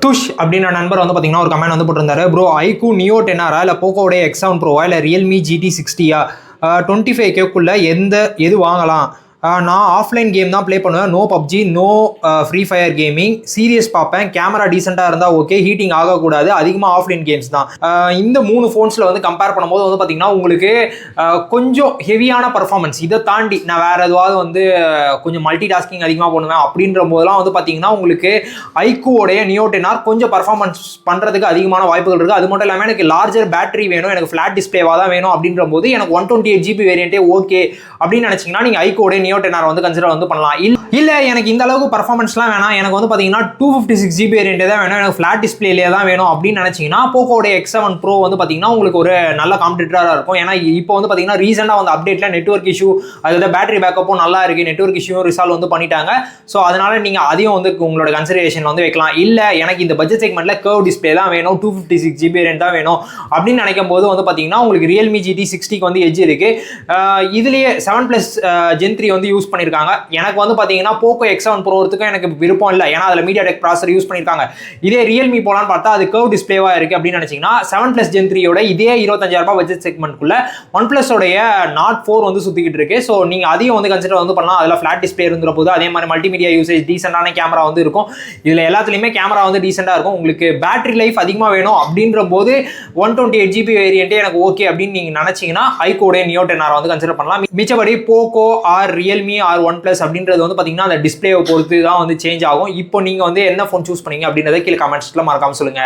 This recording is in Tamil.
துஷ் அப்படின்ற நண்பர் வந்து பார்த்தீங்கன்னா ஒரு கமெண்ட் வந்து போட்டிருந்தாரு. ப்ரோ ஐக்கூ நியோ 10R இல்லை போக்கோடைய X7 ப்ரோவா இல்லை ரியல்மி GT60 25Kக்குள்ள எது வாங்கலாம்? நான் ஆஃப்லைன் கேம் தான் ப்ளே பண்ணுவேன். No PUBG, no Free Fire gaming. Series பார்ப்பேன். கேமரா டீசெண்டாக இருந்தால் ஓகே, ஹீட்டிங் ஆகக்கூடாது. அதிகமாக ஆஃப்லைன் கேம்ஸ் தான். இந்த 3 ஃபோன்ஸில் வந்து கம்பேர் பண்ணும்போது வந்து பார்த்தீங்கன்னா உங்களுக்கு கொஞ்சம் ஹெவியான பர்ஃபார்மன்ஸ், இதை தாண்டி நான் வேறு எதுவாவது வந்து கொஞ்சம் மல்டி டாஸ்கிங் அதிகமாக பண்ணுவேன் அப்படின்ற போதெல்லாம் வந்து பார்த்தீங்கன்னா உங்களுக்கு ஐக்கூவோடைய நியோ 10R கொஞ்சம் பர்ஃபார்மன்ஸ் பண்ணுறதுக்கு அதிகமான வாய்ப்புகள் இருக்குது. அது மட்டும் இல்லாமல் எனக்கு லார்ஜர் பேட்டரி வேணும், எனக்கு ஃப்ளாட் டிஸ்பிளேவாக தான் வேணும் அப்படின்ற போது எனக்கு 128GB வேரியன்ட்டே ஓகே அப்படின்னு நினச்சிங்கன்னா நீங்கள் ஐக்கூவோடைய நியோ 10R வந்து கன்சிடர் வந்து பண்ணலாம். இல்ல எனக்கு இந்த அளவுக்கு பர்ஃபார்மன்ஸ்லாம் வேணாம், எனக்கு வந்து பாத்தீங்கன்னா 256GB வேரியன்ட் தான் வேணும், எனக்கு ஃபிளாட் டிஸ்பிளேல தான் வேணும் அப்படின்னு நினைச்சீங்கன்னா போக்கோட X7 Pro வந்து பாத்தீங்கன்னா உங்களுக்கு ஒரு நல்ல காம்படிட்டரா இருக்கும். ஏன்னா இப்போ வந்து பாத்தீங்கன்னா ரீசெண்டா வந்து அப்டேட்ல நெட்வொர்க் இஷ்யூ, அதோட பேட்டரி பேக்கப்பும் நல்லா இருக்கு, நெட்வொர்க் இஷ்யூ ரிசால்வ் வந்து பண்ணிட்டாங்க. ஸோ அதனால நீங்க அதையும் வந்து உங்களோட கன்சிடரேஷன் வந்து வைக்கலாம். இல்ல எனக்கு இந்த பட்ஜெட் செக்மெண்ட்ல கர்வ் டிஸ்பிளே தான் வேணும், 256GB வேரியன்ட் தான் வேணும் அப்படின்னு நினைக்கும் போது வந்து பாத்தீங்கன்னா உங்களுக்கு ரியல்மி GT60 வந்து எட்ஜ் இருக்கு. இதுலயே 7+ Gen 3 வந்து யூஸ் பண்ணியிருக்காங்க. எனக்கு வந்து பார்த்தீங்கன்னா போக்கோ X7 ப்ரோத்துக்கும் எனக்கு விருப்பம் இல்லை, ஏன்னா அதில் MediaTek ப்ராசஸர் யூஸ் பண்ணியிருக்காங்க. இதே ரியல்மி போலான்னு பார்த்தா அது கர்வ் டிஸ்பிளேவாக இருக்குது அப்படின்னு நினச்சிங்கன்னா 7+ Gen 3யோட இதே 25,000 பட்ஜெட் செக்மெண்ட்குள்ள OnePlus உடைய Nord 4 வந்து சுற்றிக்கிட்டு இருக்கு. ஸோ நீங்கள் அதையும் வந்து கன்சிடர் வந்து பண்ணலாம். அதில் ஃபிளாட் டிஸ்பிளே இருந்துற போது அதே மாதிரி மல்டிமீடியா யூசேஜ், டீசெண்டான கேமரா வந்து இருக்கும். இதில் எல்லாத்துலேயுமே கேமரா வந்து டீசெண்டாக இருக்கும். உங்களுக்கு பேட்டரி லைஃப் அதிகமாக வேணும் அப்படின்ற போது 128GB வேரியன்ட்டே எனக்கு ஓகே அப்படின்னு நீங்கள் நினச்சிங்கன்னா ஐக்கூவோட நியோ 10R வந்து கன்சிடர் பண்ணலாம். மிச்சபடி Poco or Realme or OnePlus அப்படின்றது வந்து பார்த்தீங்கன்னா அந்த டிஸ்பிளேவை பொறுத்து தான் வந்து சேஞ்ச் ஆகும். இப்போ நீங்கள் வந்து என்ன ஃபோன் சூஸ் பண்ணீங்க அப்படின்றத கீழே கமெண்ட்ஸ்ல மறக்காம சொல்லுங்க.